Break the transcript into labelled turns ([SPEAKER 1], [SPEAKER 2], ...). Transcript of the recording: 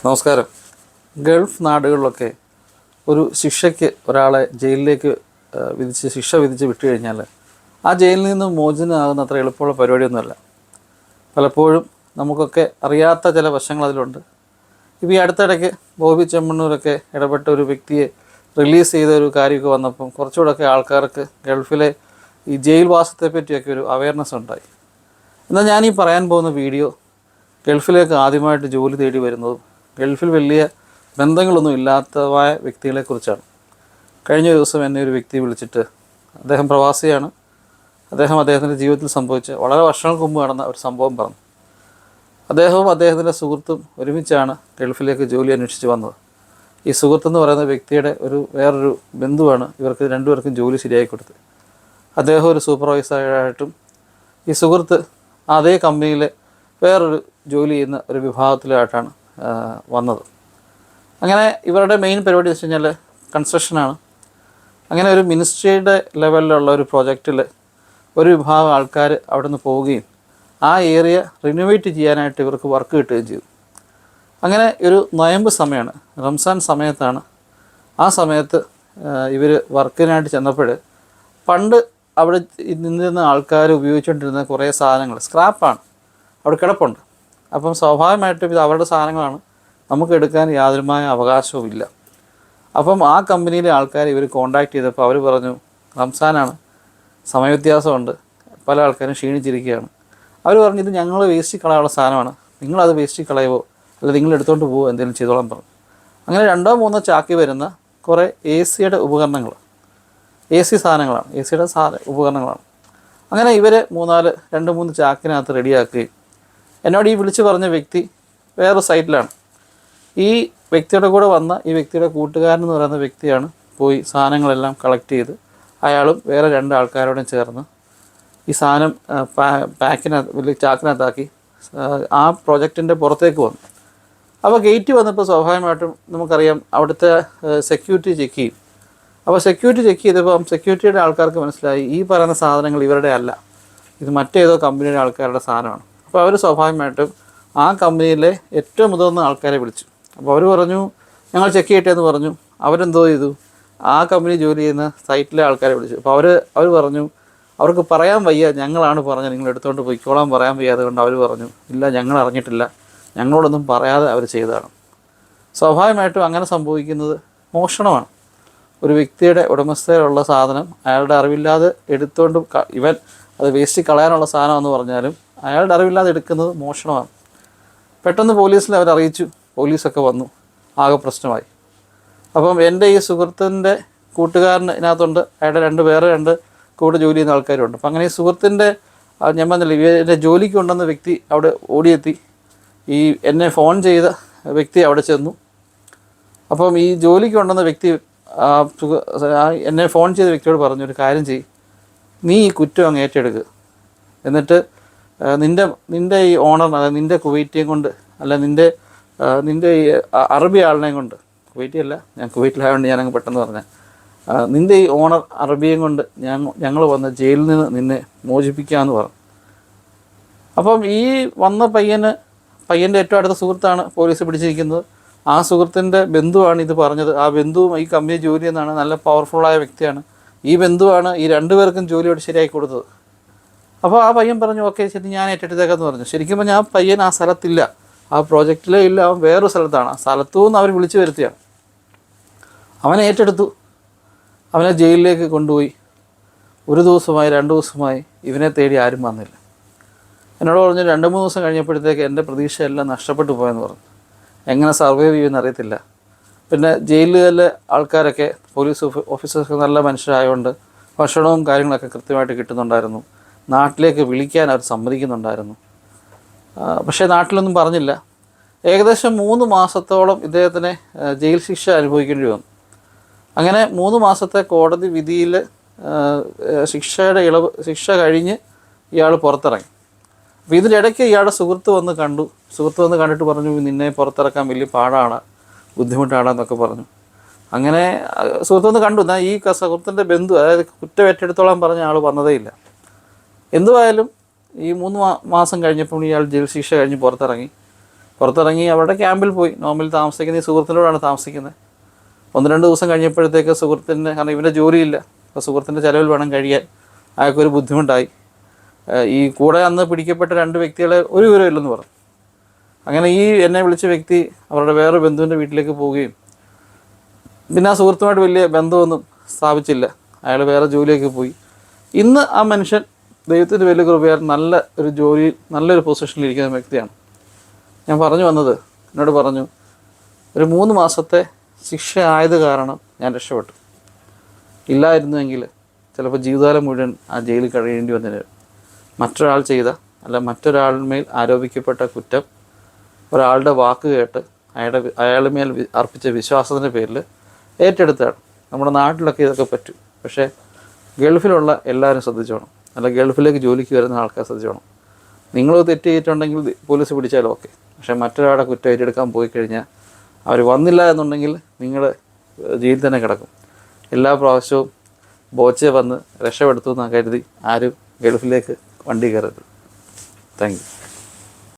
[SPEAKER 1] നമസ്കാരം. ഗൾഫ് നാടുകളിലൊക്കെ ഒരു ശിക്ഷയ്ക്ക് ഒരാളെ ജയിലിലേക്ക് ശിക്ഷ വിധിച്ച് വിട്ടു കഴിഞ്ഞാൽ ആ ജയിലിൽ നിന്ന് മോചനമാകുന്ന അത്ര എളുപ്പമുള്ള പരിപാടിയൊന്നുമല്ല. പലപ്പോഴും നമുക്കൊക്കെ അറിയാത്ത ചില വശങ്ങൾ അതിലുണ്ട്. ഇപ്പോൾ ഈ അടുത്തിടയ്ക്ക് ബോബി ചെമ്മണ്ണൂരൊക്കെ ഇടപെട്ട ഒരു വ്യക്തിയെ റിലീസ് ചെയ്ത ഒരു കാര്യമൊക്കെ വന്നപ്പം കുറച്ചുകൂടെയൊക്കെ ആൾക്കാർക്ക് ഗൾഫിലെ ഈ ജയിൽ വാസത്തെ പറ്റിയൊക്കെ ഒരു അവയർനെസ് ഉണ്ടായി. എന്നാൽ ഞാനീ പറയാൻ പോകുന്ന വീഡിയോ ഗൾഫിലേക്ക് ആദ്യമായിട്ട് ജോലി തേടി വരുന്നതും ഗൾഫിൽ വലിയ ബന്ധങ്ങളൊന്നും ഇല്ലാത്തതായ വ്യക്തികളെക്കുറിച്ചാണ്. കഴിഞ്ഞ ദിവസം എന്നെ ഒരു വ്യക്തി വിളിച്ചിട്ട്, അദ്ദേഹം പ്രവാസിയാണ്, അദ്ദേഹത്തിൻ്റെ ജീവിതത്തിൽ സംഭവിച്ച വളരെ വർഷങ്ങൾക്ക് മുമ്പ് നടന്ന ഒരു സംഭവം പറഞ്ഞു. അദ്ദേഹവും അദ്ദേഹത്തിൻ്റെ സുഹൃത്തും ഒരുമിച്ചാണ് ഗൾഫിലേക്ക് ജോലി അന്വേഷിച്ച് വന്നത്. ഈ സുഹൃത്തെന്ന് പറയുന്ന വ്യക്തിയുടെ വേറൊരു ബന്ധുവാണ് ഇവർക്ക് രണ്ടുപേർക്കും ജോലി ശരിയാക്കി കൊടുത്തത്. അദ്ദേഹം ഒരു സൂപ്പർവൈസറായിട്ടും ഈ സുഹൃത്ത് അതേ കമ്പനിയിലെ വേറൊരു ജോലി ചെയ്യുന്ന ഒരു വിഭാഗത്തിലായിട്ടാണ് വന്നത്. അങ്ങനെ ഇവരുടെ മെയിൻ പരിപാടി എന്ന് വെച്ച് കഴിഞ്ഞാൽ കൺസ്ട്രക്ഷനാണ്. അങ്ങനെ ഒരു മിനിസ്ട്രിയുടെ ലെവലിലുള്ള ഒരു പ്രോജക്റ്റിൽ ഒരു വിഭാഗം ആൾക്കാർ അവിടെ നിന്ന് പോവുകയും ആ ഏരിയ റിനോവേറ്റ് ചെയ്യാനായിട്ട് ഇവർക്ക് വർക്ക് കിട്ടുകയും ചെയ്തു. അങ്ങനെ ഒരു നൊയമ്പ് സമയമാണ്, റംസാൻ സമയത്താണ്. ആ സമയത്ത് ഇവർ വർക്കിനായിട്ട് ചെന്നപ്പോൾ പണ്ട് അവിടെ നിന്നിരുന്ന ആൾക്കാർ ഉപയോഗിച്ചുകൊണ്ടിരുന്ന കുറേ സാധനങ്ങൾ സ്ക്രാപ്പാണ് അവിടെ കിടപ്പുണ്ട്. അപ്പം സ്വാഭാവികമായിട്ടും ഇത് അവരുടെ സാധനങ്ങളാണ്, നമുക്ക് എടുക്കാൻ യാതൊരുമായ അവകാശവും ഇല്ല. അപ്പം ആ കമ്പനിയിലെ ആൾക്കാരെ ഇവർ കോൺടാക്ട് ചെയ്തപ്പോൾ അവർ പറഞ്ഞു, റംസാനാണ്, സമയവ്യത്യാസമുണ്ട്, പല ആൾക്കാരും ക്ഷീണിച്ചിരിക്കുകയാണ്. അവർ പറഞ്ഞു, ഇത് ഞങ്ങൾ വേസ്റ്റ് കളയാനുള്ള സാധനമാണ്, നിങ്ങളത് വേസ്റ്റ് കളയുമോ അല്ല നിങ്ങൾ എടുത്തുകൊണ്ട് പോവുമോ, എന്തെങ്കിലും ചെയ്തോളാൻ പറഞ്ഞു. അങ്ങനെ 2-3 ചാക്കി വരുന്ന കുറേ AC-യുടെ ഉപകരണങ്ങൾ, AC സാധനങ്ങളാണ്, AC-യുടെ ഉപകരണങ്ങളാണ്. അങ്ങനെ ഇവർ 2-3 ചാക്കിനകത്ത് റെഡിയാക്കുകയും എന്നോട് ഈ വിളിച്ച് പറഞ്ഞ വ്യക്തി വേറെ സൈറ്റിലാണ്. ഈ വ്യക്തിയുടെ കൂടെ വന്ന ഈ വ്യക്തിയുടെ കൂട്ടുകാരൻ എന്ന് പറയുന്ന വ്യക്തിയാണ് പോയി സാധനങ്ങളെല്ലാം കളക്ട് ചെയ്ത് അയാളും വേറെ 2 ആൾക്കാരോടും ചേർന്ന് ഈ സാധനം വലിയ ചാക്കിനകത്താക്കി ആ പ്രോജക്റ്റിൻ്റെ പുറത്തേക്ക് വന്നു. അപ്പോൾ ഗേറ്റ് വന്നപ്പോൾ സ്വാഭാവികമായിട്ടും നമുക്കറിയാം അവിടുത്തെ സെക്യൂരിറ്റി ചെക്ക് ചെയ്യും. അപ്പോൾ സെക്യൂരിറ്റി ചെക്ക് ചെയ്തപ്പം സെക്യൂരിറ്റിയുടെ ആൾക്കാർക്ക് മനസ്സിലായി ഈ പറയുന്ന സാധനങ്ങൾ ഇവരുടെ അല്ല, ഇത് മറ്റേതോ കമ്പനിയുടെ ആൾക്കാരുടെ സാധനമാണ്. അപ്പോൾ അവർ സ്വാഭാവികമായിട്ടും ആ കമ്പനിയിലെ ഏറ്റവും മുതിർന്ന ആൾക്കാരെ വിളിച്ചു. അപ്പോൾ അവർ പറഞ്ഞു, ഞങ്ങൾ ചെക്ക് ചെയ്യട്ടെ എന്ന് പറഞ്ഞു. അവരെന്തോ ചെയ്തു, ആ കമ്പനി ജോലി ചെയ്യുന്ന സൈറ്റിലെ ആൾക്കാരെ വിളിച്ചു. അപ്പോൾ അവർ പറഞ്ഞു, അവർക്ക് പറയാൻ വയ്യ, ഞങ്ങളാണ് പറഞ്ഞത് നിങ്ങൾ എടുത്തുകൊണ്ട് പോയിക്കോളാൻ പറയാൻ വയ്യാതെ കൊണ്ട് അവർ പറഞ്ഞു, ഇല്ല ഞങ്ങൾ അറിഞ്ഞിട്ടില്ല, ഞങ്ങളോടൊന്നും പറയാതെ അവർ ചെയ്തതാണ്. സ്വാഭാവികമായിട്ടും അങ്ങനെ സംഭവിക്കുന്നത് മോഷണമാണ്. ഒരു വ്യക്തിയുടെ ഉടമസ്ഥയിലുള്ള സാധനം അയാളുടെ അറിവില്ലാതെ എടുത്തുകൊണ്ട് ഇവൻ അത് വേസ്റ്റ് കളയാനുള്ള സാധനമെന്ന് പറഞ്ഞാലും അയാളുടെ അറിവില്ലാതെ എടുക്കുന്നത് മോഷണമാണ്. പെട്ടെന്ന് പോലീസിൽ അവരറിയിച്ചു, പോലീസൊക്കെ വന്നു, ആകെ പ്രശ്നമായി. അപ്പം എൻ്റെ ഈ സുഹൃത്തിൻ്റെ കൂട്ടുകാരന് ഇതിനകത്തുണ്ട്, അയാളുടെ വേറെ 2 കൂടെ ജോലി ചെയ്യുന്ന ആൾക്കാരുണ്ട്. അപ്പം അങ്ങനെ ഈ സുഹൃത്തിൻ്റെ ഞാൻ പറഞ്ഞില്ല, എൻ്റെ ജോലിക്ക് കൊണ്ടുവന്ന വ്യക്തി അവിടെ ഓടിയെത്തി. ഈ എന്നെ ഫോൺ ചെയ്ത വ്യക്തി അവിടെ ചെന്നു. അപ്പം ഈ ജോലിക്ക് കൊണ്ടുവന്ന വ്യക്തി എന്നെ ഫോൺ ചെയ്ത വ്യക്തിയോട് പറഞ്ഞു, ഒരു കാര്യം ചെയ്യ്, നീ ഈ കുറ്റം അങ്ങ് ഏറ്റെടുക്കുക, എന്നിട്ട് നിൻ്റെ ഈ ഓണർ, അതായത് നിൻ്റെ കുവൈറ്റിയും കൊണ്ട് അല്ല നിൻ്റെ ഈ അറബി ആളിനെയും കൊണ്ട്, കുവൈറ്റി അല്ല, ഞാൻ കുവൈറ്റിലായതുകൊണ്ട് ഞാനങ്ങ് പെട്ടെന്ന് പറഞ്ഞാൽ, നിൻ്റെ ഈ ഓണർ അറബിയും കൊണ്ട് ഞങ്ങൾ വന്ന് ജയിലിൽ നിന്ന് നിന്നെ മോചിപ്പിക്കാമെന്ന് പറഞ്ഞു. അപ്പം ഈ വന്ന പയ്യൻ്റെ ഏറ്റവും അടുത്ത സുഹൃത്താണ് പോലീസ് പിടിച്ചിരിക്കുന്നത്. ആ സുഹൃത്തിൻ്റെ ബന്ധുവാണ് ഇത് പറഞ്ഞത്. ആ ബന്ധുവും ഈ കമ്പനി ജോലി ചെയ്യുന്നതാണ്, നല്ല പവർഫുള്ളായ വ്യക്തിയാണ്. ഈ ബന്ധുവാണ് ഈ 2 പേർക്കും ജോലിയോട് ശരിയാക്കി കൊടുത്തത്. അപ്പോൾ ആ പയ്യൻ പറഞ്ഞു, ഓക്കെ ശരി ഞാൻ ഏറ്റെടുത്തേക്കെന്ന് പറഞ്ഞു. ശരിക്കും പറഞ്ഞാൽ ആ പയ്യൻ ആ സ്ഥലത്തില്ല, ആ പ്രോജക്റ്റിലേ ഇല്ല, അവൻ വേറൊരു സ്ഥലത്താണ്. ആ സ്ഥലത്തു നിന്ന് അവർ വിളിച്ചു വരുത്തിയാണ്. അവനെ ഏറ്റെടുത്തു, അവനെ ജയിലിലേക്ക് കൊണ്ടുപോയി. 1 ദിവസമായി 2 ദിവസമായി ഇവനെ തേടി ആരും വന്നില്ല. എന്നോട് പറഞ്ഞു 2-3 ദിവസം കഴിഞ്ഞപ്പോഴത്തേക്ക് എൻ്റെ പ്രതീക്ഷയെല്ലാം നഷ്ടപ്പെട്ടു പോയെന്ന് പറഞ്ഞു. എങ്ങനെ സർവൈവ് ചെയ്യുമെന്ന് അറിയത്തില്ല. പിന്നെ ജയിലിലെ ആൾക്കാരൊക്കെ പോലീസ് ഓഫീസേഴ്സൊക്കെ നല്ല മനുഷ്യരായതുകൊണ്ട് ഭക്ഷണവും കാര്യങ്ങളൊക്കെ കൃത്യമായിട്ട് കിട്ടുന്നുണ്ടായിരുന്നു. നാട്ടിലേക്ക് വിളിക്കാൻ അവർ സമ്മതിക്കുന്നുണ്ടായിരുന്നു. പക്ഷേ നാട്ടിലൊന്നും പറഞ്ഞില്ല. ഏകദേശം 3 മാസത്തോളം ഇദ്ദേഹത്തിന് ജയിൽ ശിക്ഷ അനുഭവിക്കേണ്ടി വന്നു. അങ്ങനെ 3 മാസത്തെ കോടതി വിധിയിൽ ശിക്ഷ കഴിഞ്ഞ് ഇയാൾ പുറത്തിറങ്ങി. അപ്പോൾ ഇതിനിടയ്ക്ക് ഇയാളുടെ സുഹൃത്ത് വന്ന് കണ്ടിട്ട് പറഞ്ഞു, നിന്നെ പുറത്തിറക്കാൻ വലിയ പാടാണ്, ബുദ്ധിമുട്ടാണെന്നൊക്കെ പറഞ്ഞു. അങ്ങനെ സുഹൃത്ത് വന്ന് കണ്ടു. എന്നാൽ ഈ സുഹൃത്തിൻ്റെ ബന്ധു, അതായത് കുറ്റം ഏറ്റെടുത്തോളാൻ പറഞ്ഞ ആൾ വന്നതേ ഇല്ല. എന്തുവായാലും ഈ 3 മാസം കഴിഞ്ഞപ്പോൾ ഇയാൾ ജയിൽ ശിക്ഷ കഴിഞ്ഞ് പുറത്തിറങ്ങി. പുറത്തിറങ്ങി അവരുടെ ക്യാമ്പിൽ പോയി. നോർമലി താമസിക്കുന്ന ഈ സുഹൃത്തിനോടാണ് താമസിക്കുന്നത്. 1-2 ദിവസം കഴിഞ്ഞപ്പോഴത്തേക്ക് സുഹൃത്തിൻ്റെ, കാരണം ഇവൻ്റെ ജോലിയില്ല, അപ്പോൾ സുഹൃത്തിൻ്റെ ചിലവിൽ വേണം കഴിയാൻ, അയാൾക്കൊരു ബുദ്ധിമുട്ടായി. ഈ കൂടെ അന്ന് പിടിക്കപ്പെട്ട 2 വ്യക്തികളെ ഒരു വിവരമില്ലെന്ന് പറഞ്ഞു. അങ്ങനെ ഈ എന്നെ വിളിച്ച വ്യക്തി അവരുടെ വേറെ ബന്ധുവിൻ്റെ വീട്ടിലേക്ക് പോവുകയും പിന്നെ ആ സുഹൃത്തുമായിട്ട് വലിയ ബന്ധമൊന്നും സ്ഥാപിച്ചില്ല. അയാൾ വേറെ ജോലിയൊക്കെ പോയി. ഇന്ന് ആ മനുഷ്യൻ ദൈവത്തിൻ്റെ വലിയ കൃപയാൽ നല്ല ഒരു ജോലിയിൽ നല്ലൊരു പൊസിഷനിൽ ഇരിക്കുന്ന വ്യക്തിയാണ്. ഞാൻ പറഞ്ഞു വന്നത്, എന്നോട് പറഞ്ഞു, ഒരു 3 മാസത്തെ ശിക്ഷ ആയത് കാരണം ഞാൻ രക്ഷപ്പെട്ടു. ഇല്ലായിരുന്നുവെങ്കിൽ ചിലപ്പോൾ ജീവിതകാലം മുഴുവൻ ആ ജയിലിൽ കഴിയേണ്ടി വന്നതിന്. മറ്റൊരാൾ ചെയ്ത, അല്ല മറ്റൊരാളുമേൽ ആരോപിക്കപ്പെട്ട കുറ്റം ഒരാളുടെ വാക്ക് കേട്ട് അയാളുടെ മേൽ അർപ്പിച്ച വിശ്വാസത്തിൻ്റെ പേരിൽ ഏറ്റെടുത്താണ്. നമ്മുടെ നാട്ടിലൊക്കെ ഇതൊക്കെ പറ്റും. പക്ഷേ ഗൾഫിലുള്ള എല്ലാവരും ശ്രദ്ധിച്ചോണം, അല്ല ഗൾഫിലേക്ക് ജോലിക്ക് വരുന്ന ആൾക്കാർ ശ്രദ്ധിച്ചോണം. നിങ്ങൾ തെറ്റ് ചെയ്തിട്ടുണ്ടെങ്കിൽ പോലീസ് പിടിച്ചാലും ഓക്കെ, പക്ഷേ മറ്റൊരാളുടെ കുറ്റം ഏറ്റെടുക്കാൻ പോയി കഴിഞ്ഞാൽ അവർ വന്നില്ല എന്നുണ്ടെങ്കിൽ നിങ്ങൾ ജയിലിൽ തന്നെ കിടക്കും. എല്ലാ പ്രാവശ്യവും ബോച്ചെ വന്ന് രക്ഷപ്പെടുത്തുമെന്ന് കരുതി ആരും ഗൾഫിലേക്ക് വണ്ടി കയറരുത്. Thank you.